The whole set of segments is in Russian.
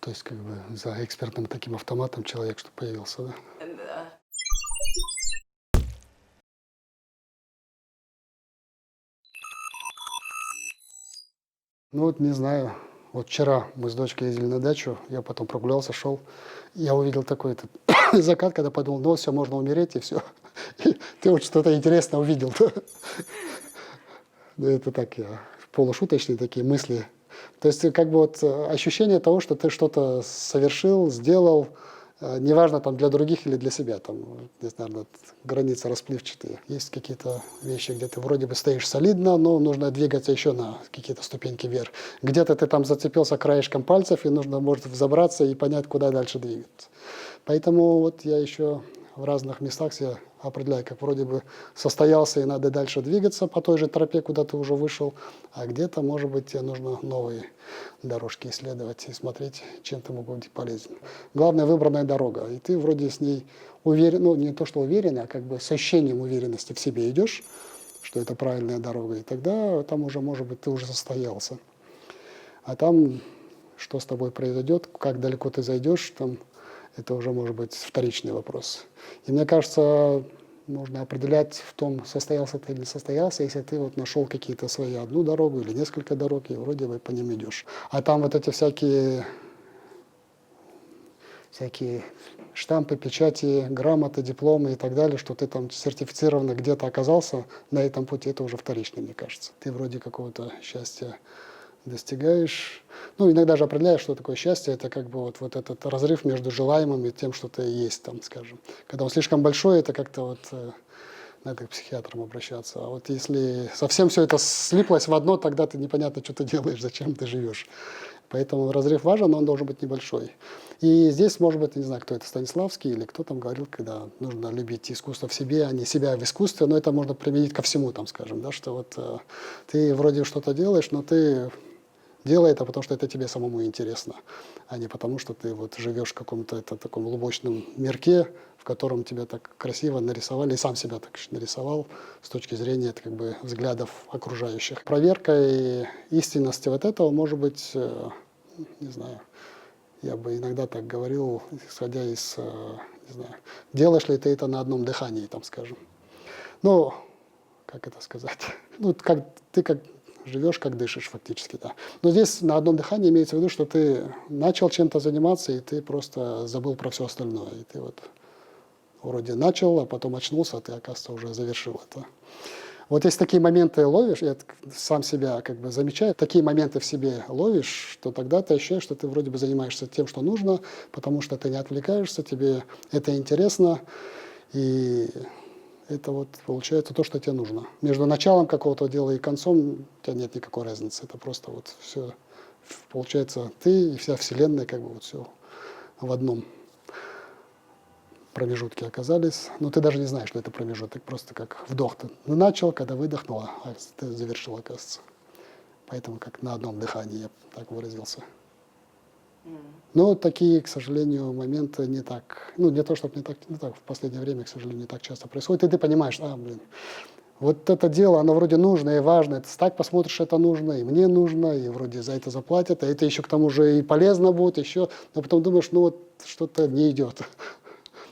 То есть как бы за экспертным таким автоматом человек что появился, да? Да. Ну вот не знаю. Вот вчера мы с дочкой ездили на дачу, я потом прогулялся, шел, я увидел такой этот закат, когда подумал, ну все, можно умереть и все. Ты вот что-то интересное увидел. Ну, это так, я полушуточные такие мысли. То есть как бы вот ощущение того, что ты что-то совершил, сделал, неважно там для других или для себя, там, здесь, наверное, границы расплывчатые. Есть какие-то вещи, где ты вроде бы стоишь солидно, но нужно двигаться еще на какие-то ступеньки вверх. Где-то ты там зацепился краешком пальцев, и нужно, может, взобраться и понять, куда дальше двигаться. Поэтому вот я еще в разных местах себя определяю, как вроде бы состоялся и надо дальше двигаться по той же тропе, куда ты уже вышел, а где-то, может быть, тебе нужно новые дорожки исследовать и смотреть, чем ты мог быть полезен. Главное, выбранная дорога, и ты вроде с ней уверен, ну не то что уверен, а как бы с ощущением уверенности в себе идешь, что это правильная дорога, и тогда там уже, может быть, ты уже состоялся. А там, что с тобой произойдет, как далеко ты зайдешь, там, это уже может быть вторичный вопрос. И мне кажется, можно определять в том, состоялся ты или не состоялся, если ты вот нашел какие-то свои одну дорогу или несколько дорог, и вроде бы по ним идешь. А там вот эти всякие штампы, печати, грамоты, дипломы и так далее, что ты там сертифицированно где-то оказался на этом пути, это уже вторично, мне кажется. Ты вроде какого-то счастья достигаешь. Ну, иногда же определяешь, что такое счастье. Это как бы вот этот разрыв между желаемым и тем, что ты есть, там, скажем. Когда он слишком большой, это как-то вот надо к психиатрам обращаться. А вот если совсем все это слиплось в одно, тогда ты непонятно, что ты делаешь, зачем ты живешь. Поэтому разрыв важен, но он должен быть небольшой. И здесь, может быть, не знаю, кто это, Станиславский или кто там говорил, когда нужно любить искусство в себе, а не себя в искусстве, но это можно применить ко всему, там, скажем, да, что вот ты вроде что-то делаешь, но ты делай это, потому что это тебе самому интересно, а не потому, что ты вот живешь в каком-то таком лубочном мирке, в котором тебя так красиво нарисовали, и сам себя так нарисовал с точки зрения это, как бы, взглядов окружающих. Проверка истинности вот этого может быть, не знаю, я бы иногда так говорил, исходя из, не знаю, делаешь ли ты это на одном дыхании, там, скажем. Ну, как это сказать? Ну, как, ты как живешь, как дышишь фактически, да. Но здесь на одном дыхании имеется в виду, что ты начал чем-то заниматься, и ты просто забыл про все остальное. И ты вот вроде начал, а потом очнулся, а ты, оказывается, уже завершил это. Вот если такие моменты ловишь, я сам себя как бы замечаю, такие моменты в себе ловишь, то тогда ты ощущаешь, что ты вроде бы занимаешься тем, что нужно, потому что ты не отвлекаешься, тебе это интересно, и это вот получается то, что тебе нужно. Между началом какого-то дела и концом у тебя нет никакой разницы. Это просто вот все, получается, ты и вся Вселенная, как бы вот все в одном промежутке оказались. Но ты даже не знаешь, что это промежуток, просто как вдох ты начал, когда выдохнул, а ты завершил, оказывается. Поэтому как на одном дыхании я так выразился. Но такие, к сожалению, моменты не так, ну не то, чтобы не так, в последнее время, к сожалению, не так часто происходит. И ты понимаешь, вот это дело, оно вроде нужное и важное. Ты так посмотришь, это нужно, и мне нужно, и вроде за это заплатят, а это еще к тому же и полезно будет, еще. Но потом думаешь, ну вот что-то не идет.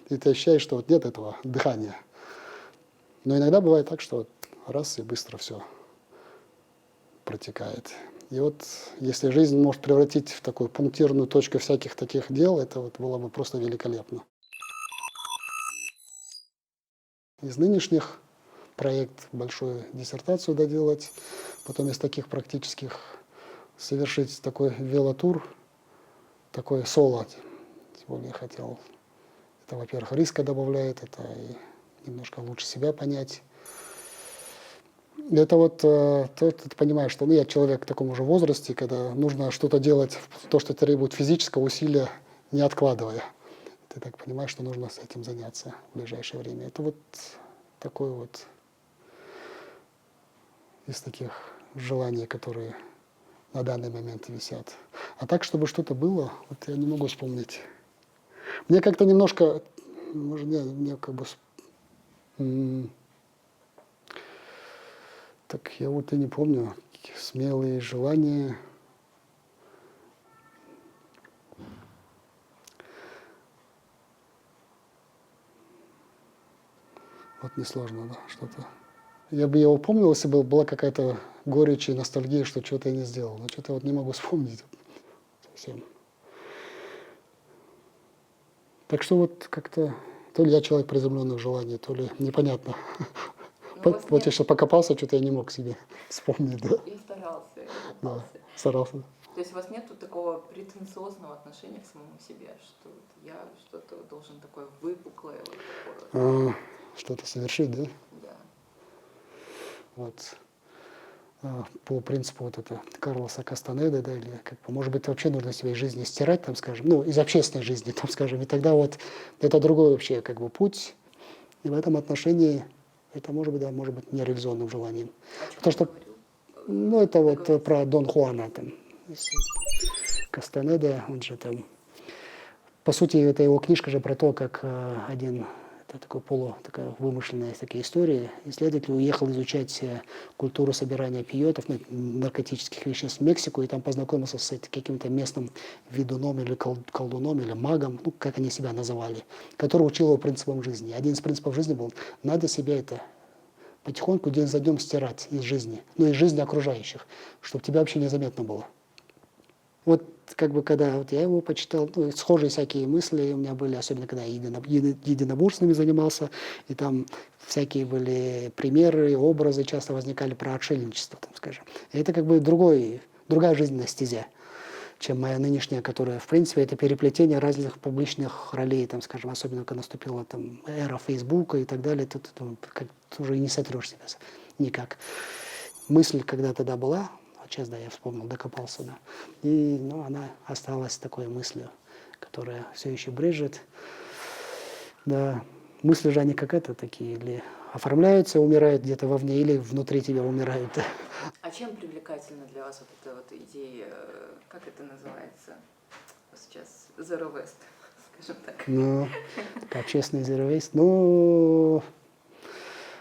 И ты ощущаешь, что вот нет этого дыхания. Но иногда бывает так, что вот раз и быстро все протекает. И вот если жизнь может превратить в такую пунктирную точку всяких таких дел, это вот было бы просто великолепно. Из нынешних проект большую диссертацию доделать, потом из таких практических совершить такой велотур, такой соло, тем более я хотел. Это, во-первых, риска добавляет, это и немножко лучше себя понять. Это вот ты понимаешь, что я человек в таком же возрасте, когда нужно что-то делать, то, что требует физического усилия, не откладывая. Ты так понимаешь, что нужно с этим заняться в ближайшее время. Это вот такой вот из таких желаний, которые на данный момент висят. А так, чтобы что-то было, вот я не могу вспомнить. Мне как-то немножко, может, мне как бы, так я вот и не помню, смелые желания. Вот несложно, да, что-то. Я бы его помнил, если бы была какая-то горечь и ностальгия, что что-то я не сделал. Но что-то вот не могу вспомнить совсем. Так что вот как-то то ли я человек приземленных желаний, то ли непонятно. Но у вас Вот я нет... сейчас покопался, что-то я не мог себе вспомнить, да. Я старался, я Да, пытался. старался. То есть у вас нет такого претенциозного отношения к самому себе, что вот я что-то должен такое выпуклое, вот такое вот. Что-то совершить, да? Да. Вот. По принципу вот это Карлоса Кастанеды, да, или как бы, может быть, вообще нужно себя из жизни стирать, там, скажем, ну, из общественной жизни, там, скажем, и тогда вот это другой вообще как бы путь, и в этом отношении это может быть, да, может быть, нереализованным желанием. О чем Потому он что, говорил? ну, это вот Договориться. про Дон Хуана, там, Кастанеда, он же там, по сути, это его книжка же про то, как один, это такой такая вымышленная такая история, исследователь уехал изучать культуру собирания пиотов, ну, наркотических веществ в Мексику, и там познакомился с каким-то местным ведуном или колдуном, или магом, ну, как они себя называли, который учил его принципам жизни. Один из принципов жизни был, надо себя это потихоньку день за днем стирать из жизни, ну, из жизни окружающих, чтобы тебя вообще незаметно было. Вот как бы когда вот я его почитал, ну, схожие всякие мысли у меня были, особенно когда я единоборствами занимался, и там всякие были примеры, образы часто возникали про отшельничество, там, скажем. И это как бы другая жизненная стезя, чем моя нынешняя, которая, в принципе, это переплетение разных публичных ролей, там, скажем, особенно когда наступила там эра Фейсбука и так далее, тут уже и не сотрешь себя никак. Мысль когда тогда была, сейчас, да, я вспомнил, докопался, да. И, ну, она осталась такой мыслью, которая все еще брежет. Да, мысли же они как это такие, или оформляются, умирают где-то вовне, или внутри тебя умирают. А чем привлекательна для вас вот эта вот идея, как это называется сейчас, Zero Waste, скажем так? Ну, общественный zero waste, ну,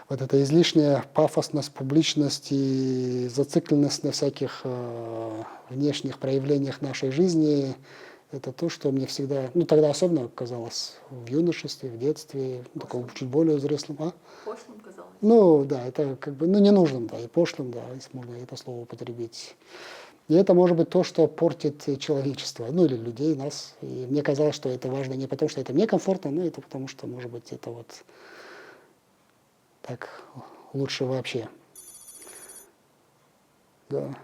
вот эта излишняя пафосность, публичность и зацикленность на всяких внешних проявлениях нашей жизни, это то, что мне всегда, ну тогда особенно казалось в юношестве, в детстве, ну, таком чуть более взрослом. Пошлым казалось? Ну да, это как бы, ну ненужным, да, и пошлым, да, если можно это слово употребить. И это может быть то, что портит человечество, ну или людей, нас. И мне казалось, что это важно не потому, что это мне комфортно, но это потому, что, может быть, это вот так лучше вообще. Да.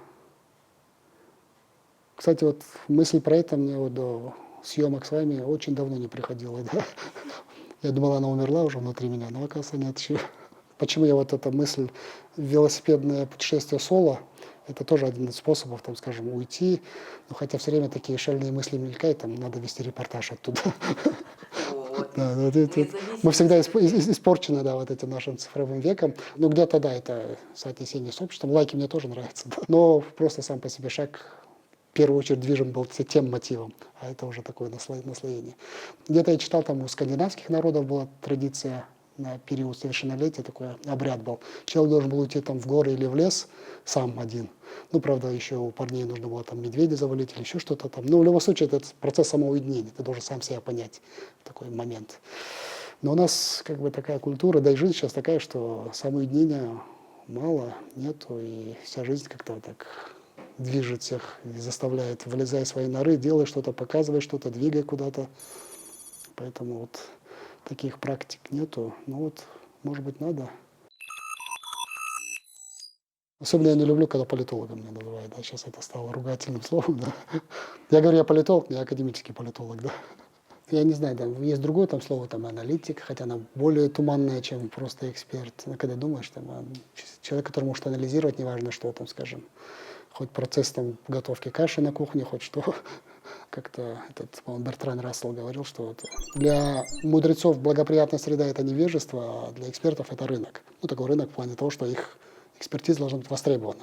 Кстати, вот мысль про это мне вот до съемок с вами очень давно не приходила. Да? Я думал, она умерла уже внутри меня, но оказывается нет еще. Почему я вот эта мысль велосипедное путешествие соло, это тоже один из способов, там, скажем, уйти. Но хотя все время такие шальные мысли мелькают, там надо вести репортаж оттуда. Вот. Да, мы всегда испорчены, да, вот этим нашим цифровым веком. Ну, где-то, да, это соотнесение с обществом. Лайки мне тоже нравятся. Да. Но просто сам по себе шаг в первую очередь движим был тем мотивом, а это уже такое наслоение. Где-то я читал, там у скандинавских народов была традиция на период совершеннолетия, такой обряд был. Человек должен был уйти там в горы или в лес сам один. Ну, правда, еще у парней нужно было там медведя завалить или еще что-то там. Но в любом случае это процесс самоуединения, ты должен сам себя понять в такой момент. Но у нас как бы такая культура, да и жизнь сейчас такая, что самоуединения мало, нету, и вся жизнь как-то так движет всех и заставляет, вылезай из своей норы, делай что-то, показывай что-то, двигай куда-то. Поэтому вот таких практик нету. Ну вот, может быть, надо. Особенно я не люблю, когда политологом меня называют. Да. Сейчас это стало ругательным словом. Да. Я говорю, я политолог, не академический политолог. Да. Я не знаю, там есть другое там слово, там аналитик, хотя оно более туманное, чем просто эксперт. Но когда думаешь, там, человек, который может анализировать, неважно что там, скажем, хоть процесс там готовки каши на кухне, хоть что. Как-то этот, по-моему, Бертран Рассел говорил, что вот для мудрецов благоприятная среда – это невежество, а для экспертов – это рынок. Ну, такой рынок в плане того, что их экспертиза должна быть востребована.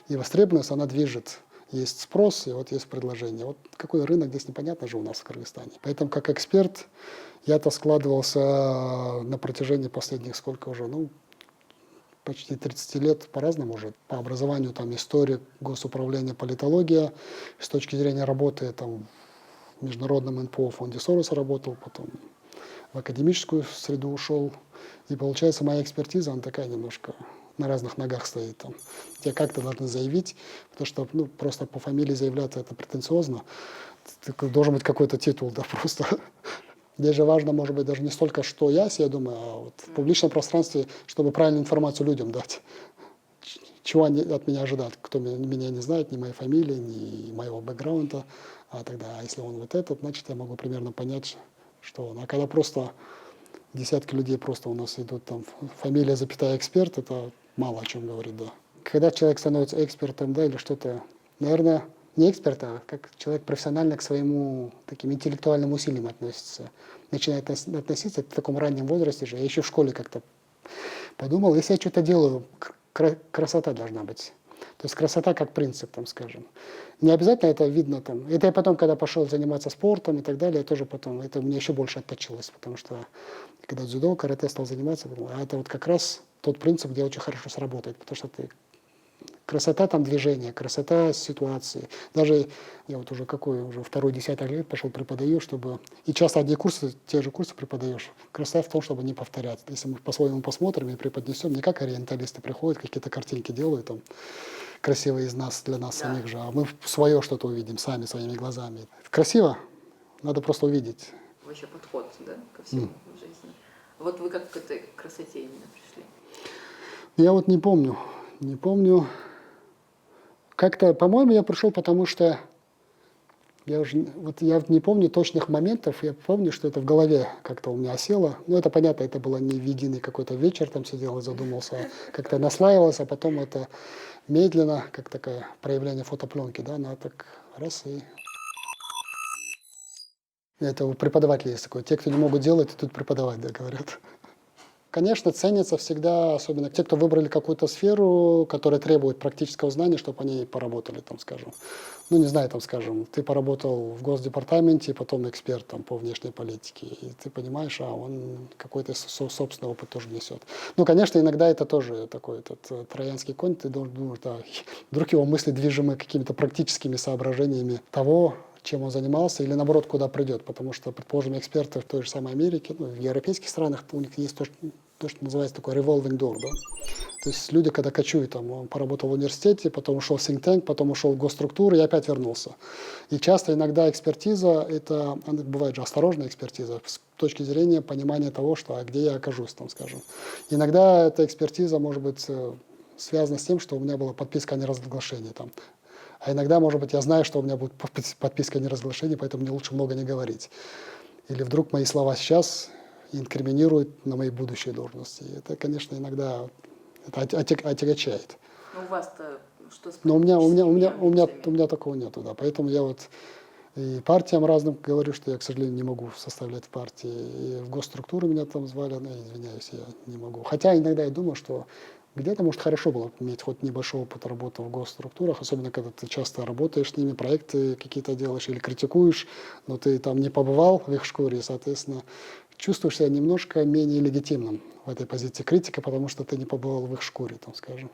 И востребованность, она движет. Есть спрос, и вот есть предложение. Вот какой рынок здесь непонятно же у нас в Кыргызстане. Поэтому как эксперт я-то складывался на протяжении последних сколько уже, ну, почти 30 лет по-разному уже. По образованию там историк, госуправление, политология. С точки зрения работы там в международном НПО фонде Сороса работал, потом в академическую среду ушел. И получается, моя экспертиза, она такая немножко на разных ногах стоит там. Тебе как-то должны заявить, потому что ну, просто по фамилии заявляться это претенциозно. Должен быть какой-то титул, да, просто. Здесь же важно, может быть, даже не столько, что я себе думаю, а вот в публичном пространстве, чтобы правильную информацию людям дать. Чего они от меня ожидают, кто меня не знает, ни моей фамилии, ни моего бэкграунда. А тогда, если он вот этот, значит, я могу примерно понять, что он. А когда просто десятки людей просто у нас идут там, фамилия, запятая, эксперт, это мало о чем говорит, да. Когда человек становится экспертом, да, или что-то, наверное, не эксперт, а как человек профессионально к своему таким интеллектуальным усилиям относится. Начинает относиться в таком раннем возрасте же. Я еще в школе как-то подумал, если я что-то делаю, красота должна быть. То есть красота как принцип, там, скажем. Не обязательно это видно там. Это я потом, когда пошел заниматься спортом и так далее, я тоже потом, это у меня еще больше отточилось, потому что когда дзюдо, карате стал заниматься, подумал, а это вот как раз тот принцип, где очень хорошо сработает, потому что ты красота там движения, красота ситуации. Даже я вот уже уже второй десяток лет пошел преподаю, чтобы... И часто одни курсы, те же курсы преподаешь. Красота в том, чтобы не повторять. Если мы по-своему посмотрим и преподнесем, не как ориенталисты приходят, какие-то картинки делают там, красивые из нас, для нас Да. самих же, а мы свое что-то увидим сами, своими глазами. Красиво, надо просто увидеть. Вообще подход, да, ко всему в жизни. Вот вы как к этой красоте именно пришли? Я вот не помню. Как-то, по-моему, я пришел, потому что я не помню точных моментов, я помню, что это в голове как-то у меня осело. Ну, это понятно, это было не в единый какой-то вечер, там сидел и задумался, как-то наслаивалось, а потом это медленно, как такое проявление фотопленки, да, она так раз и... Это у преподавателей есть такое, те, кто не могут делать, идут преподавать, да, говорят. Конечно, ценится всегда, особенно те, кто выбрали какую-то сферу, которая требует практического знания, чтобы они поработали, там, скажем. Ну, не знаю, там, скажем, ты поработал в Госдепартаменте, потом эксперт там, по внешней политике, и ты понимаешь, он какой-то собственный опыт тоже несет. Ну, конечно, иногда это тоже такой этот троянский конь, ты должен думать, да, вдруг его мысли движимы какими-то практическими соображениями того, чем он занимался, или наоборот, куда придет. Потому что, предположим, эксперты в той же самой Америке, ну, в европейских странах, у них есть то, что называется такой revolving door. Да? То есть люди, когда кочуют, там, он поработал в университете, потом ушел в think tank, потом ушел в госструктуры и опять вернулся. И часто иногда экспертиза, это бывает же осторожная экспертиза, с точки зрения понимания того, что, а где я окажусь, там, скажем. Иногда эта экспертиза может быть связана с тем, что у меня была подписка о неразглашении. Там. А иногда, может быть, я знаю, что у меня будет подписка о неразглашении, поэтому мне лучше много не говорить. Или вдруг мои слова сейчас инкриминируют на моей будущей должности. И это, конечно, иногда это отягощает. Ну, у вас-то что с Но у меня амбициями? такого нету, да. Поэтому я вот и партиям разным говорю, что я, к сожалению, не могу составлять партии. И в госструктуру меня там звали, но, извиняюсь, я не могу. Хотя иногда я думаю, что где-то, может, хорошо было иметь хоть небольшой опыт работы в госструктурах, особенно когда ты часто работаешь с ними, проекты какие-то делаешь или критикуешь, но ты там не побывал в их шкуре, и, соответственно, чувствуешь себя немножко менее легитимным в этой позиции критика, потому что ты не побывал в их шкуре, там, скажем.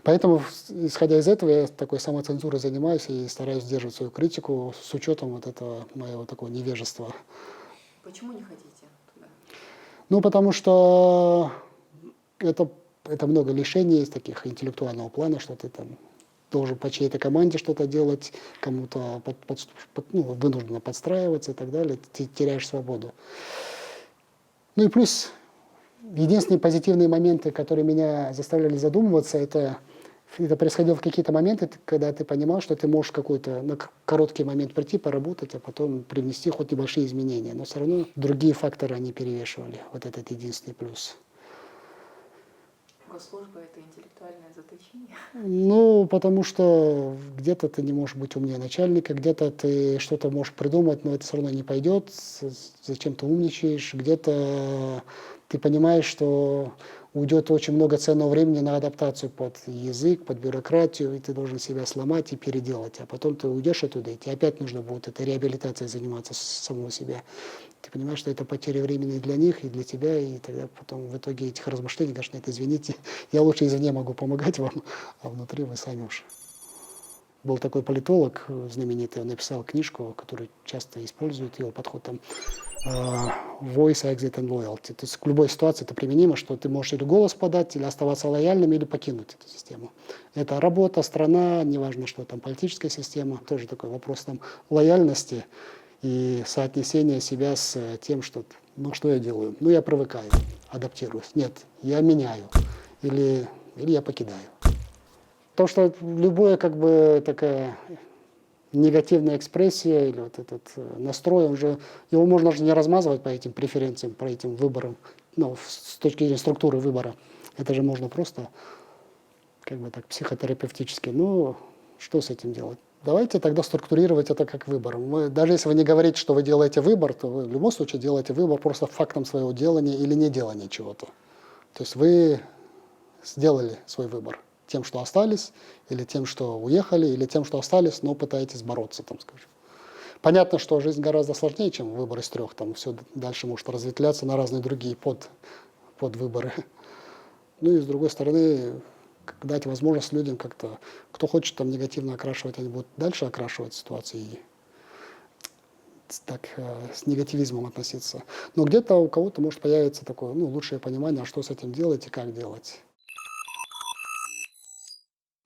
Поэтому, исходя из этого, я такой самоцензурой занимаюсь и стараюсь сдерживать свою критику с учетом вот этого моего такого невежества. Почему не хотите туда? Ну, потому что это много лишений есть таких интеллектуального плана, что ты там должен по чьей-то команде что-то делать, кому-то вынужденно подстраиваться и так далее, ты теряешь свободу. Ну и плюс, единственные позитивные моменты, которые меня заставляли задумываться, это происходило в какие-то моменты, когда ты понимал, что ты можешь какой-то на короткий момент прийти, поработать, а потом привнести хоть небольшие изменения. Но все равно другие факторы, они перевешивали. Вот этот единственный плюс. Госслужба – это интеллектуальное заточение. Ну, потому что где-то ты не можешь быть умнее начальника, где-то ты что-то можешь придумать, но это все равно не пойдет, зачем ты умничаешь, где-то ты понимаешь, что уйдет очень много ценного времени на адаптацию под язык, под бюрократию, и ты должен себя сломать и переделать, а потом ты уйдешь оттуда, и тебе опять нужно будет этой реабилитацией заниматься самого себя. Ты понимаешь, что это потеря времени для них, и для тебя, и тогда потом в итоге этих размышлений, конечно, это извините, я лучше извне могу помогать вам, а внутри вы сами уж. Был такой политолог знаменитый, он написал книжку, которую часто используют, его подход там voice, exit and loyalty. То есть к любой ситуации это применимо, что ты можешь или голос подать, или оставаться лояльным, или покинуть эту систему. Это работа, страна, неважно, что там политическая система, тоже такой вопрос там лояльности и соотнесения себя с тем, что, ну, что я делаю? Ну, я привыкаю, адаптируюсь. Нет, я меняю или я покидаю. То, что любое как бы такая негативная экспрессия или вот этот настрой, его можно же не размазывать по этим преференциям, по этим выборам, ну, с точки зрения структуры выбора. Это же можно просто как бы так психотерапевтически. Ну, что с этим делать? Давайте тогда структурировать это как выбор. Даже если вы не говорите, что вы делаете выбор, то вы в любом случае делаете выбор просто фактом своего делания или неделания чего-то. То есть вы сделали свой выбор тем, что остались, или тем, что уехали, или тем, что остались, но пытаетесь бороться, там, скажем. Понятно, что жизнь гораздо сложнее, чем выбор из трех. Там все дальше может разветвляться на разные другие подвыборы. Ну и с другой стороны, дать возможность людям как-то, кто хочет там негативно окрашивать, они будут дальше окрашивать ситуацию и так с негативизмом относиться. Но где-то у кого-то может появиться такое, ну, лучшее понимание, а что с этим делать и как делать.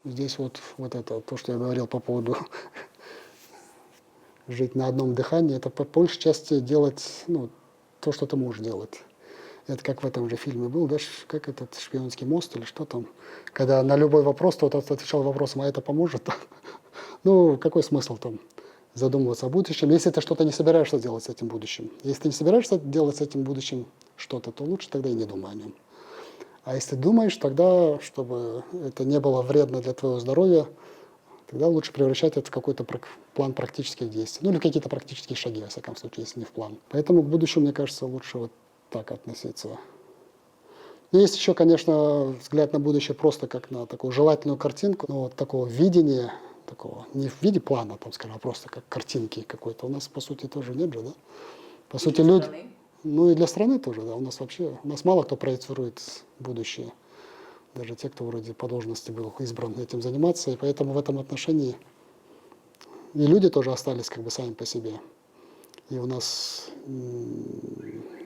Здесь вот это, то, что я говорил по поводу жить на одном дыхании, это по большей части делать, ну, то, что ты можешь делать. Это как в этом же фильме был, да, как этот «Шпионский мост» или что там, когда на любой вопрос кто-то отвечал вопросом, а это поможет? Ну, какой смысл там задумываться о будущем, если ты что-то не собираешься делать с этим будущим? Если ты не собираешься делать с этим будущим что-то, то лучше тогда и не думай о нем. А если думаешь, тогда, чтобы это не было вредно для твоего здоровья, тогда лучше превращать это в какой-то план практических действий. Ну или какие-то практические шаги, во всяком случае, если не в план. Поэтому к будущему, мне кажется, лучше вот так относиться. Есть еще, конечно, взгляд на будущее просто как на такую желательную картинку, но вот такого видения, такого, не в виде плана, там, скажем, а просто как картинки какой-то. У нас, по сути, тоже нет же, да? По сути, люди... Страны. Ну и для страны тоже, да. У нас мало кто проецирует будущее. Даже те, кто вроде по должности был избран этим заниматься. И поэтому в этом отношении и люди тоже остались как бы сами по себе. И у нас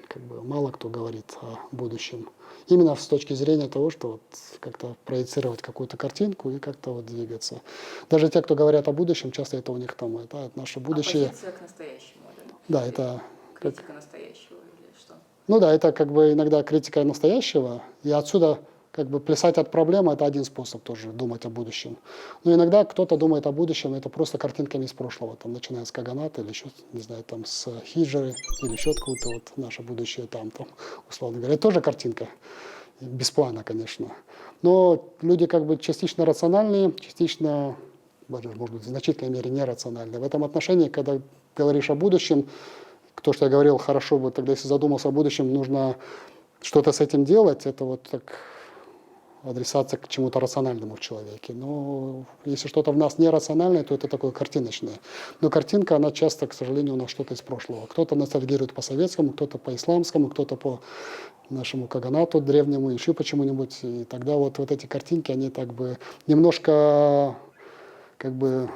как бы мало кто говорит о будущем. Именно с точки зрения того, что вот как-то проецировать какую-то картинку и как-то вот двигаться. Даже те, кто говорят о будущем, часто это у них там, это наше будущее. Оппозиция к настоящему, да? Да, это... Критика настоящего или что? Ну да, это как бы иногда критика настоящего, и отсюда как бы плясать от проблемы – это один способ тоже думать о будущем. Но иногда кто-то думает о будущем, это просто картинками из прошлого, там, начиная с Каганата или еще, не знаю, там, с Хиджры или еще откуда-то вот наше будущее там, условно говоря. Это тоже картинка, без плана, конечно. Но люди как бы частично рациональные, частично, может быть, в значительной мере нерациональные. В этом отношении, когда говоришь о будущем, то, что я говорил, хорошо бы тогда, если задумался о будущем, нужно что-то с этим делать, это вот так адресация к чему-то рациональному в человеке. Но если что-то в нас нерациональное, то это такое картиночное. Но картинка, она часто, к сожалению, у нас что-то из прошлого. Кто-то ностальгирует по советскому, кто-то по исламскому, кто-то по нашему Каганату древнему, еще почему-нибудь. И тогда вот эти картинки, они так бы немножко как бы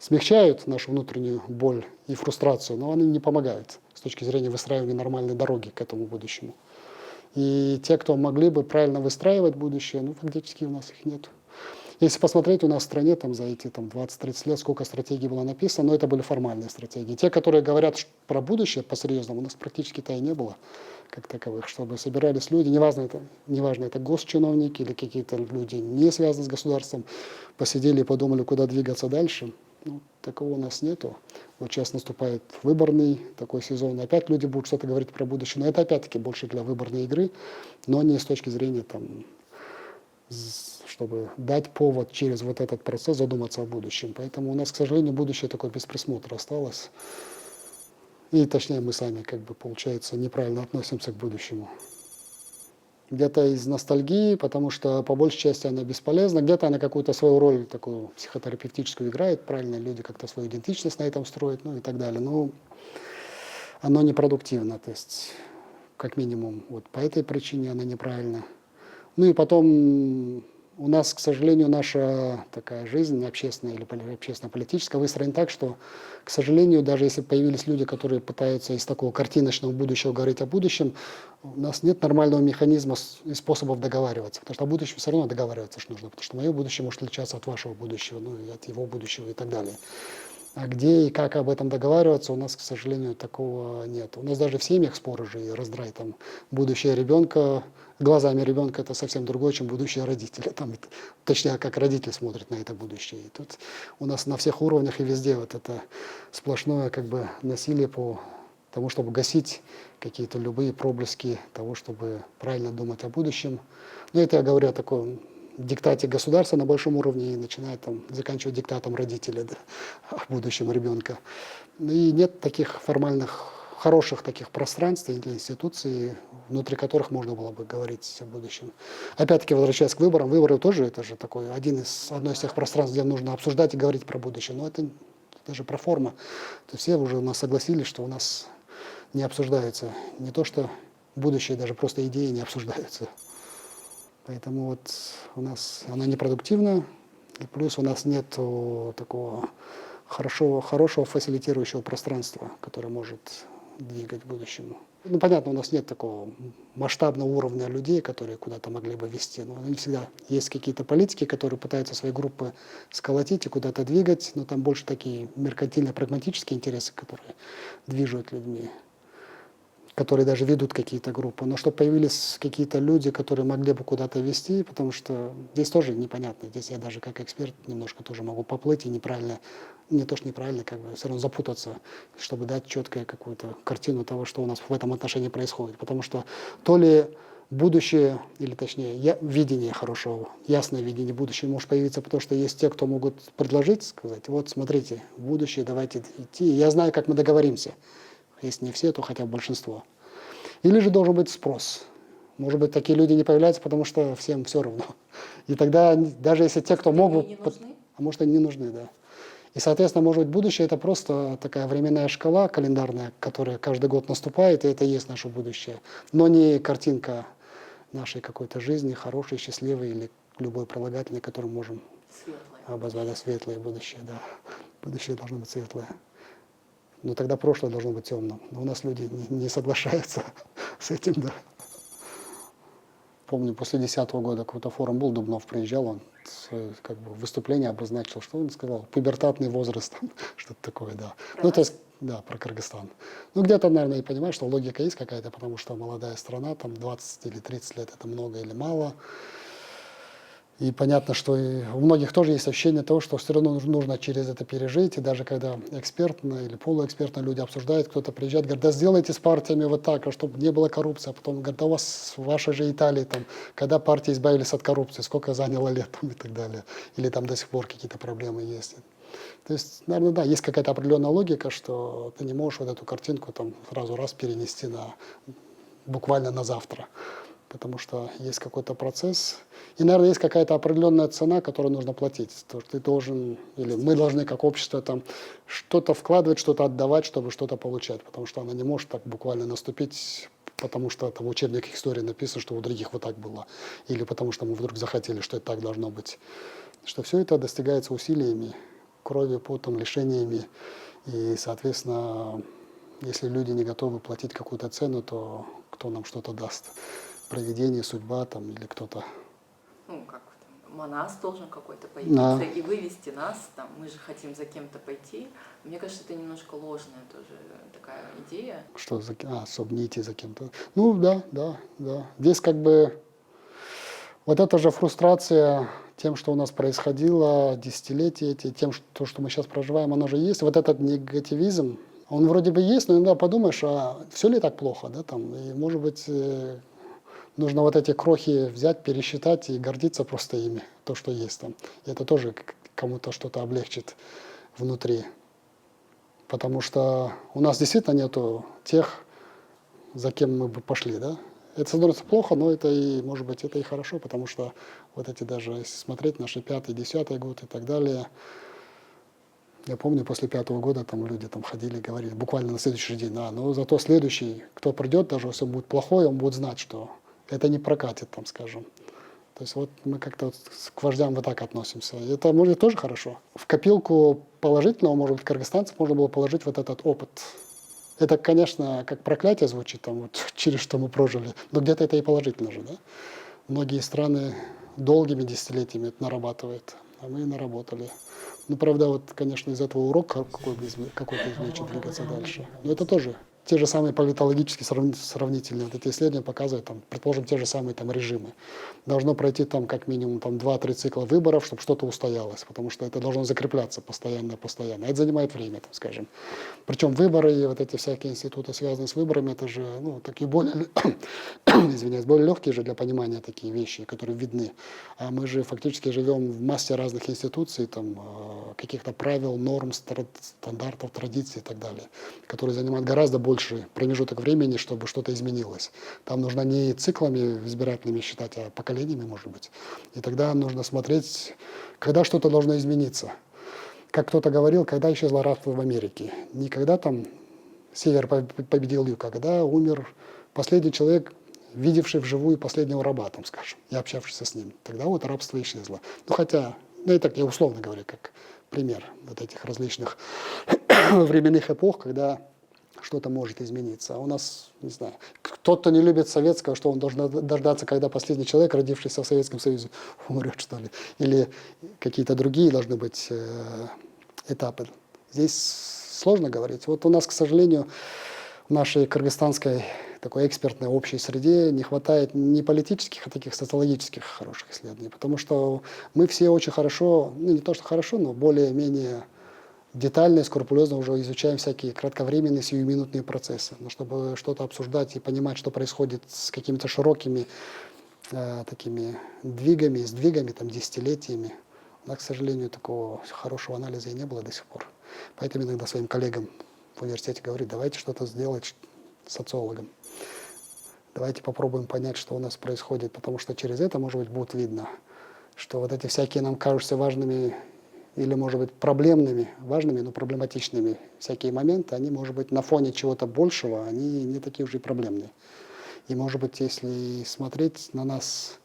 смягчают нашу внутреннюю боль и фрустрацию, но они не помогают с точки зрения выстраивания нормальной дороги к этому будущему. И те, кто могли бы правильно выстраивать будущее, ну, фактически у нас их нет. Если посмотреть, у нас в стране там, за эти 20-30 лет сколько стратегий было написано, но это были формальные стратегии. Те, которые говорят про будущее по-серьезному, у нас практически-то и не было как таковых, чтобы собирались люди, неважно, это госчиновники или какие-то люди, не связанные с государством, посидели и подумали, куда двигаться дальше. Ну, такого у нас нету. Вот сейчас наступает выборный такой сезон. Опять люди будут что-то говорить про будущее. Но это опять-таки больше для выборной игры, но не с точки зрения, чтобы дать повод через вот этот процесс задуматься о будущем. Поэтому у нас, к сожалению, будущее такое без присмотра осталось. И точнее мы сами, получается, неправильно относимся к будущему. Где-то из ностальгии, потому что по большей части она бесполезна, где-то она какую-то свою роль такую психотерапевтическую играет, правильно, люди как-то свою идентичность на этом строят, ну и так далее. Но оно непродуктивно, то есть как минимум вот по этой причине она неправильна. Ну и потом у нас, к сожалению, наша такая жизнь общественная или общественно-политическая выстроена так, что, к сожалению, даже если появились люди, которые пытаются из такого картиночного будущего говорить о будущем, у нас нет нормального механизма и способов договариваться. Потому что о будущем все равно договариваться ж нужно, потому что мое будущее может отличаться от вашего будущего, ну и от его будущего и так далее. А где и как об этом договариваться, у нас, к сожалению, такого нет. У нас даже в семьях споры же и раздрай. Там, будущее ребенка, глазами ребенка это совсем другое, чем будущее родителя. Там, точнее, как родитель смотрит на это будущее. И тут у нас на всех уровнях и везде вот это сплошное как бы насилие по тому, чтобы гасить какие-то любые проблески того, чтобы правильно думать о будущем. Но это я говорю о таком диктате государства на большом уровне и начинает там заканчивать диктатом родителя, да, о будущем ребенка. И нет таких формальных, хороших таких пространств или институций, внутри которых можно было бы говорить о будущем. Опять-таки, возвращаясь к выборам, выборы тоже, это же такой одно из тех пространств, где нужно обсуждать и говорить про будущее. Но это даже про форму. То есть все уже у нас согласились, что у нас не обсуждается не то, что будущее, даже просто идеи не обсуждаются. Поэтому вот у нас она непродуктивна, и плюс у нас нет такого хорошего фасилитирующего пространства, которое может двигать к будущему. Ну, понятно, у нас нет такого масштабного уровня людей, которые куда-то могли бы вести. Но не всегда есть какие-то политики, которые пытаются свои группы сколотить и куда-то двигать, но там больше такие меркантильно-прагматические интересы, которые движут людьми, которые даже ведут какие-то группы. Но чтобы появились какие-то люди, которые могли бы куда-то вести, потому что здесь тоже непонятно. Здесь я даже как эксперт немножко тоже могу поплыть и неправильно, не то что неправильно, как бы все равно запутаться, чтобы дать четкую какую-то картину того, что у нас в этом отношении происходит. Потому что то ли будущее, или точнее видение хорошего, ясное видение будущего может появиться, потому что есть те, кто могут предложить, сказать, вот смотрите, будущее, давайте идти. Я знаю, как мы договоримся. Если не все, то хотя бы большинство. Или же должен быть спрос. Может быть, такие люди не появляются, потому что всем все равно. И тогда, даже если те, кто могут... А может, они не нужны, да. И, соответственно, может быть, будущее – это просто такая временная шкала календарная, которая каждый год наступает, и это и есть наше будущее. Но не картинка нашей какой-то жизни, хорошей, счастливой или любой прилагательной, которую мы можем обозвать. Да, светлое будущее, да. Будущее должно быть светлое. Но тогда прошлое должно быть темным. Но у нас люди не соглашаются с этим, да. Помню, после 2010 года какой-то форум был, Дубнов приезжал, он как бы выступление обозначил, что он сказал, пубертатный возраст, что-то такое, да. Ну, то есть, да, про Кыргызстан. Ну, где-то, наверное, и понимаешь, что логика есть какая-то, потому что молодая страна, там 20 или 30 лет, это много или мало. И понятно, что и у многих тоже есть ощущение того, что все равно нужно через это пережить. И даже когда экспертно или полуэкспертно люди обсуждают, кто-то приезжает, говорит, да сделайте с партиями вот так, чтобы не было коррупции. А потом говорят, да у вас в вашей же Италии, там, когда партии избавились от коррупции, сколько заняло лет там, и так далее. Или там до сих пор какие-то проблемы есть. То есть, наверное, да, есть какая-то определенная логика, что ты не можешь вот эту картинку там сразу раз перенести буквально на завтра. Потому что есть какой-то процесс. И, наверное, есть какая-то определенная цена, которую нужно платить. То, что ты должен, или мы должны как общество там что-то вкладывать, что-то отдавать, чтобы что-то получать. Потому что она не может так буквально наступить, потому что там в учебниках истории написано, что у других вот так было. Или потому что мы вдруг захотели, что это так должно быть. Что все это достигается усилиями, кровью, потом, лишениями. И, соответственно, если люди не готовы платить какую-то цену, то кто нам что-то даст? Провидение, судьба там или кто-то. Ну, как там, монас должен какой-то появиться и вывести нас, там, мы же хотим за кем-то пойти. Мне кажется, это немножко ложная тоже такая идея. Что чтобы не идти за кем-то. Ну, да. Здесь как бы вот эта же фрустрация тем, что у нас происходило десятилетия эти, тем, что мы сейчас проживаем, оно же есть. Вот этот негативизм, он вроде бы есть, но иногда подумаешь, а все ли так плохо, да, там, и может быть... Нужно вот эти крохи взять, пересчитать и гордиться просто ими, то, что есть там. И это тоже кому-то что-то облегчит внутри. Потому что у нас действительно нету тех, за кем мы бы пошли, да. Это становится плохо, но это и, может быть, это и хорошо, потому что вот эти даже, если смотреть, наши 5-й, 10-й год и так далее, я помню, после 5-го года там люди там ходили, говорили, буквально на следующий день, да, но зато следующий, кто придет, даже если он будет плохой, он будет знать, что это не прокатит, там, скажем. То есть вот мы как-то вот к вождям вот так относимся. И это может тоже хорошо. В копилку положительного, может быть, кыргызстанцев можно было положить вот этот опыт. Это, конечно, как проклятие звучит, там, вот, через что мы прожили, но где-то это и положительно же, да? Многие страны долгими десятилетиями это нарабатывают, а мы наработали. Ну, правда, вот, конечно, из этого урок какой-то извлечь и двигаться дальше. Но это тоже те же самые политологические сравнительные вот эти исследования показывают, там, предположим, те же самые там, режимы. Должно пройти там, как минимум там, 2-3 цикла выборов, чтобы что-то устоялось, потому что это должно закрепляться постоянно. Это занимает время, так скажем. Причем выборы и вот эти всякие институты, связанные с выборами, это же ну, такие более, извиняюсь, более легкие же для понимания такие вещи, которые видны. А мы же фактически живем в массе разных институций, там, каких-то правил, норм, стандартов, традиций и так далее, которые занимают гораздо больший промежуток времени, чтобы что-то изменилось. Там нужно не циклами избирательными считать, а поколениями, может быть. И тогда нужно смотреть, когда что-то должно измениться. Как кто-то говорил, когда исчезло рабство в Америке. Не когда там север победил юг, а когда умер последний человек, видевший вживую последнего раба, там, скажем, и общавшийся с ним. Тогда вот рабство исчезло. Ну, хотя, ну, и так я условно говорю, как пример вот этих различных временных эпох, когда что-то может измениться. А у нас, не знаю, кто-то не любит советского, что он должен дождаться, когда последний человек, родившийся в Советском Союзе, умрет, что ли. Или какие-то другие должны быть этапы. Здесь сложно говорить. Вот у нас, к сожалению, в нашей кыргызстанской такой экспертной общей среде не хватает не политических, а таких социологических хороших исследований. Потому что мы все очень хорошо, ну не то что хорошо, но более-менее детально и скрупулезно уже изучаем всякие кратковременные сиюминутные процессы. Но чтобы что-то обсуждать и понимать, что происходит с какими-то широкими такими сдвигами, там, десятилетиями, у нас, к сожалению, такого хорошего анализа и не было до сих пор. Поэтому иногда своим коллегам в университете говорю, давайте что-то сделать социологом. Давайте попробуем понять, что у нас происходит, потому что через это, может быть, будет видно, что вот эти всякие нам кажутся важными или, может быть, проблемными, важными, но проблематичными всякие моменты, они, может быть, на фоне чего-то большего, они не такие уже и проблемные. И, может быть, если смотреть на нас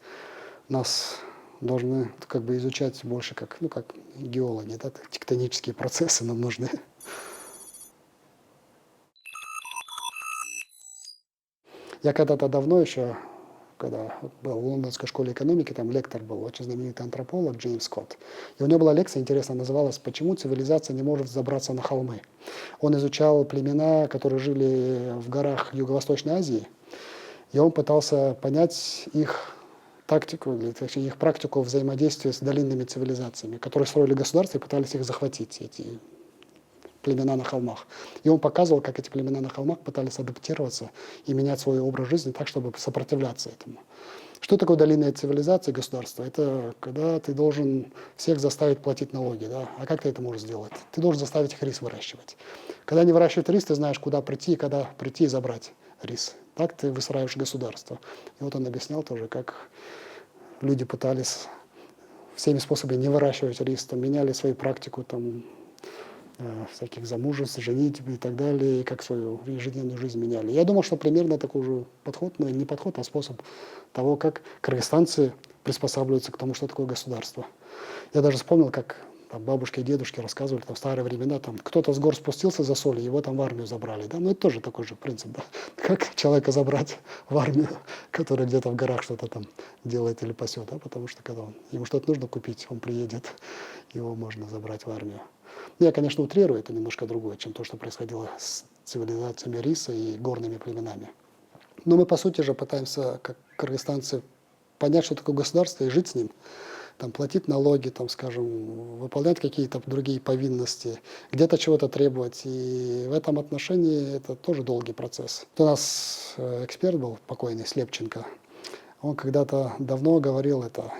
должны как бы изучать больше как, ну, как геологи, да, тектонические процессы нам нужны. Я когда-то давно еще, когда был в Лондонской школе экономики, там лектор был, очень знаменитый антрополог Джеймс Скотт. И у него была лекция интересная, называлась «Почему цивилизация не может забраться на холмы?». Он изучал племена, которые жили в горах Юго-Восточной Азии, и он пытался понять их тактику, или точнее, их практику взаимодействия с долинными цивилизациями, которые строили государства и пытались их захватить, эти племена на холмах. И он показывал, как эти племена на холмах пытались адаптироваться и менять свой образ жизни так, чтобы сопротивляться этому. Что такое долинная цивилизация государства? Это когда ты должен всех заставить платить налоги. Да? А как ты это можешь сделать? Ты должен заставить их рис выращивать. Когда не выращивают рис, ты знаешь, куда прийти, когда прийти и забрать рис. Так ты выстраиваешь государство. И вот он объяснял тоже, как люди пытались всеми способами не выращивать рис, там, меняли свою практику, там, всяких замужеств, женитьб и так далее, и как свою ежедневную жизнь меняли. Я думал, что примерно такой же подход, но не подход, а способ того, как кыргызстанцы приспосабливаются к тому, что такое государство. Я даже вспомнил, как там, бабушки и дедушки рассказывали там, в старые времена, там, кто-то с гор спустился за солью, его там в армию забрали. Да? Ну, это тоже такой же принцип. Да? Как человека забрать в армию, который где-то в горах что-то там делает или пасет, да? Потому что когда ему что-то нужно купить, он приедет, его можно забрать в армию. Я, конечно, утрирую, это немножко другое, чем то, что происходило с цивилизациями риса и горными племенами. Но мы, по сути же, пытаемся, как кыргызстанцы, понять, что такое государство и жить с ним. Там, платить налоги, там, скажем, выполнять какие-то другие повинности, где-то чего-то требовать. И в этом отношении это тоже долгий процесс. У нас эксперт был покойный, Слепченко. Он когда-то давно говорил это.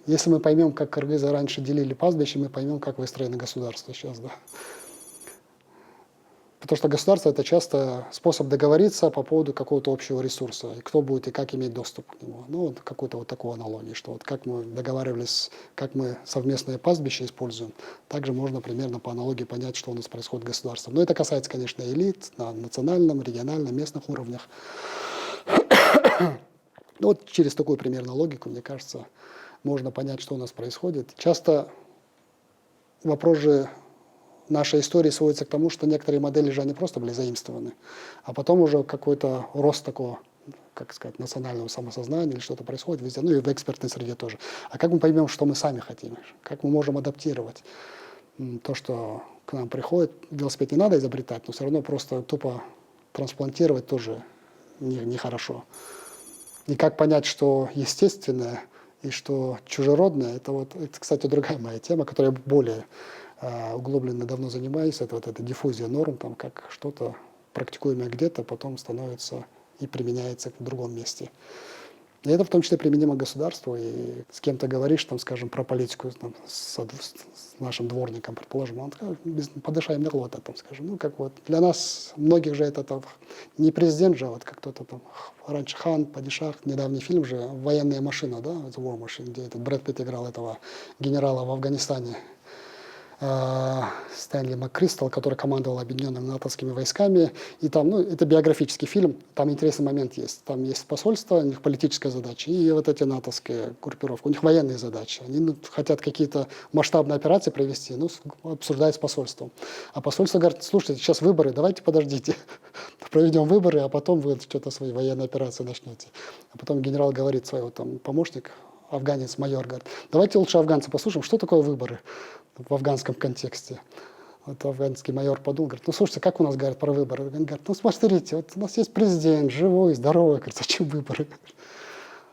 Если мы поймем, как кыргызы раньше делили пастбище, мы поймем, как выстроено государство сейчас. Да? Потому что государство – это часто способ договориться по поводу какого-то общего ресурса, и кто будет и как иметь доступ к нему. Ну, вот какой-то вот такой аналогии, что вот как мы договаривались, как мы совместное пастбище используем, также можно примерно по аналогии понять, что у нас происходит в государстве. Но это касается, конечно, элит на национальном, региональном, местных уровнях. Вот через такую примерно логику, мне кажется, можно понять, что у нас происходит. Часто вопрос же нашей истории сводится к тому, что некоторые модели же они просто были заимствованы, а потом уже какой-то рост такого, как сказать, национального самосознания или что-то происходит везде, ну и в экспертной среде тоже. А как мы поймем, что мы сами хотим? Как мы можем адаптировать то, что к нам приходит? Велосипед не надо изобретать, но все равно просто тупо трансплантировать тоже нехорошо. И как понять, что естественное и что чужеродное, это, кстати, другая моя тема, которой я более углубленно давно занимаюсь, это эта диффузия норм, там, как что-то практикуемое где-то потом становится и применяется в другом месте. И это в том числе применимо к государству, и с кем-то говоришь, там, скажем, про политику там, с нашим дворником, предположим, он скажет, подышай мне рот, там, скажем. Ну, как вот для нас, многих же это там, не президент же, а вот как кто-то там, раньше хан, падишах, недавний фильм же «Военная машина», да, The War Machine, где этот Брэд Питт играл этого генерала в Афганистане. Стэнли МакКристал, который командовал объединенными натовскими войсками. И там, ну, это биографический фильм, там интересный момент есть. Там есть посольство, у них политическая задача, и вот эти натовские группировки, у них военные задачи. Они хотят какие-то масштабные операции провести, ну, обсуждают с посольством. А посольство говорит, слушайте, сейчас выборы, давайте подождите, проведем выборы, а потом вы что-то свои военные операции начнете. А потом генерал говорит своего там помощник, афганец, майор, говорит, давайте лучше афганца послушаем, что такое выборы в афганском контексте. Вот афганский майор подумал, говорит, ну слушайте, как у нас говорят про выборы? Он говорит, ну смотрите, вот у нас есть президент, живой, здоровый, говорит, зачем выборы?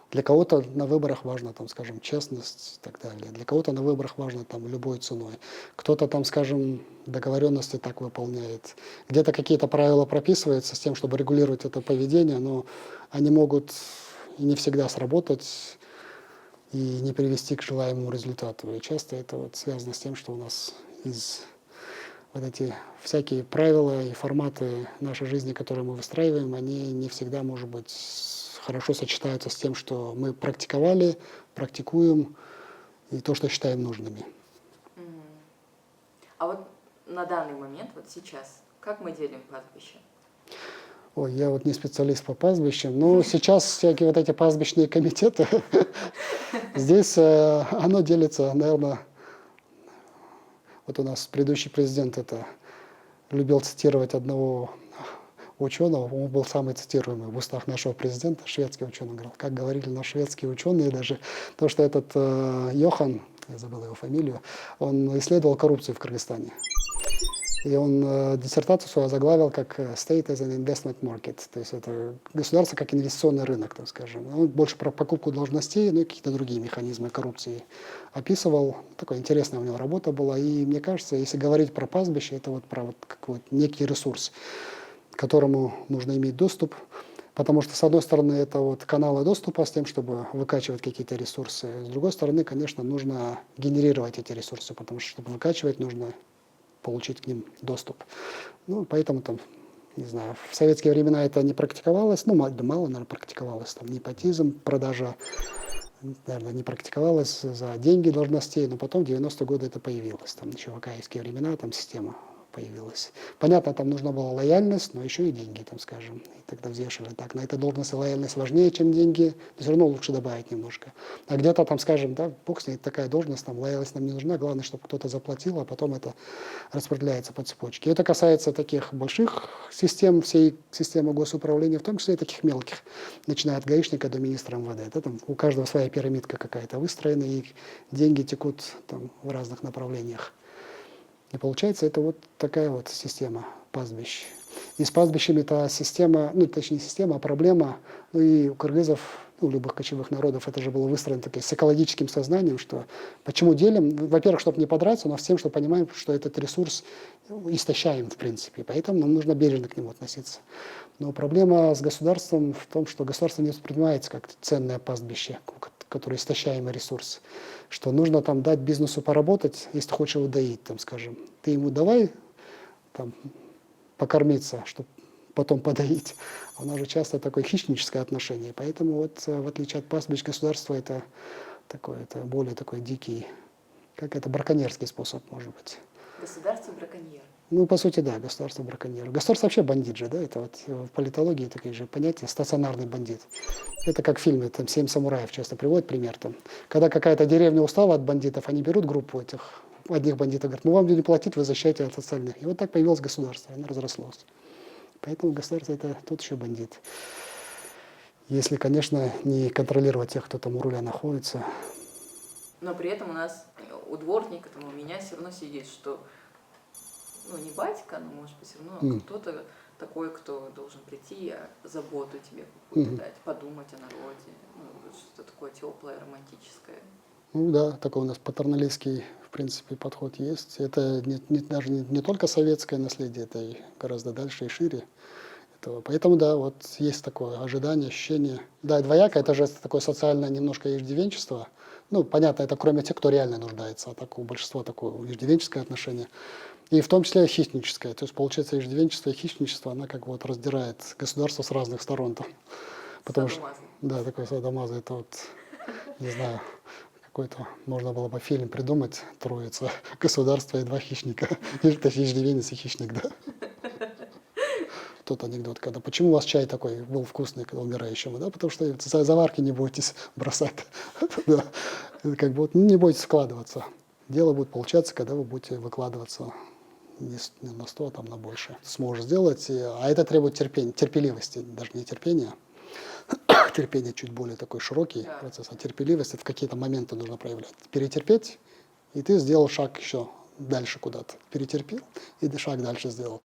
Для кого-то на выборах важно, там, скажем, честность и так далее. Для кого-то на выборах важно там любой ценой. Кто-то там, скажем, договоренности так выполняет. Где-то какие-то правила прописываются с тем, чтобы регулировать это поведение, но они могут и не всегда сработать и не привести к желаемому результату. И часто это вот связано с тем, что у нас вот эти всякие правила и форматы нашей жизни, которые мы выстраиваем, они не всегда, может быть, хорошо сочетаются с тем, что мы практиковали, практикуем, и то, что считаем нужными. А вот на данный момент, вот сейчас, как мы делим пастбище? Ой, я вот не специалист по пастбищам, но сейчас всякие вот эти пастбищные комитеты, здесь оно делится, наверное, вот у нас предыдущий президент это любил цитировать одного ученого, он был самый цитируемый в устах нашего президента, шведский ученый, говорил, как говорили наши шведские ученые даже, то, что этот Йохан, я забыл его фамилию, он исследовал коррупцию в Кыргызстане. И он диссертацию свою озаглавил как «State as an investment market», то есть это государство как инвестиционный рынок, так скажем. Он больше про покупку должностей, ну и какие-то другие механизмы коррупции описывал. Такая интересная у него работа была. И мне кажется, если говорить про пастбище, это вот про вот какой-то некий ресурс, к которому нужно иметь доступ. Потому что, с одной стороны, это вот каналы доступа с тем, чтобы выкачивать какие-то ресурсы. С другой стороны, конечно, нужно генерировать эти ресурсы, потому что, чтобы выкачивать, нужно получить к ним доступ. Ну, поэтому там, не знаю, в советские времена это не практиковалось, ну, мало, наверное, практиковалось, там, непотизм, продажа, наверное, не практиковалась за деньги должностей, но потом в 90-е годы это появилось, там, еще в акаевские времена, там, система появилась. Понятно, там нужна была лояльность, но еще и деньги, там, скажем. И тогда взвешивали так, на этой должности лояльность важнее, чем деньги, но все равно лучше добавить немножко. А где-то там, скажем, да, бог с ней, такая должность, там, лояльность нам не нужна, главное, чтобы кто-то заплатил, а потом это распределяется по цепочке. И это касается таких больших систем, всей системы госуправления, в том числе и таких мелких, начиная от гаишника до министра МВД. Да, там у каждого своя пирамидка какая-то выстроена, и деньги текут там, в разных направлениях. И получается, это вот такая вот система пастбищ. И с пастбищами эта система, ну, точнее, система, а проблема, ну, и у кыргызов, ну, у любых кочевых народов, это же было выстроено таким с экологическим сознанием, что почему делим? Во-первых, чтобы не подраться, но с тем, что понимаем, что этот ресурс истощаем, в принципе, поэтому нам нужно бережно к нему относиться. Но проблема с государством в том, что государство не воспринимается как ценное пастбище, который истощаемый ресурс, что нужно там дать бизнесу поработать, если ты хочешь его доить, там, скажем. Ты ему давай там, покормиться, чтобы потом подоить. У нас же часто такое хищническое отношение. Поэтому вот в отличие от пастбищ государства это такой, это более такой дикий, как это браконьерский способ, может быть. Государство браконьер. Ну, по сути, да, государство браконьер. Государство вообще бандит же, да, это вот в политологии такие же понятия, стационарный бандит. Это как в фильме, там «Семь самураев» часто приводят пример. Там, когда какая-то деревня устала от бандитов, они берут группу этих одних бандитов, говорят, мы вам будем платить, вы защищаете от остальных. И вот так появилось государство, оно разрослось. Поэтому государство это тот еще бандит. Если, конечно, не контролировать тех, кто там у руля находится. Но при этом у нас, у дворника, там, у меня все равно сидит, что, ну, не батька, но, может быть, все равно кто-то такой, кто должен прийти, заботу тебе какую-то дать, подумать о народе, ну, вот что-то такое теплое, романтическое. Ну да, такой у нас патерналистский, в принципе, подход есть. Это даже не только советское наследие, это и гораздо дальше и шире этого. Поэтому, да, вот есть такое ожидание, ощущение. Да, двояко, это же такое социальное немножко иждивенчество. Ну, понятно, это кроме тех, кто реально нуждается, а так у большинства такое иждивенческое отношение. И в том числе хищническое. То есть, получается, иждивенчество и хищничество, она как бы вот раздирает государство с разных сторон. Там. Потому что, да, такой садомаза, это вот, не знаю, какой-то, можно было бы фильм придумать, троица, государство и два хищника. Это иждивенец и хищник, да. Тот анекдот, когда почему у вас чай такой был вкусный, когда умирающему, да, потому что заварки не бойтесь бросать, да. Как бы вот не бойтесь вкладываться. Дело будет получаться, когда вы будете выкладываться не на 100, а там на больше. Сможешь сделать, а это требует терпеливости, даже не терпения. Терпение чуть более такой широкий процесс, а терпеливость это в какие-то моменты нужно проявлять. Перетерпеть, и ты сделал шаг еще дальше куда-то. Перетерпел, и шаг дальше сделал.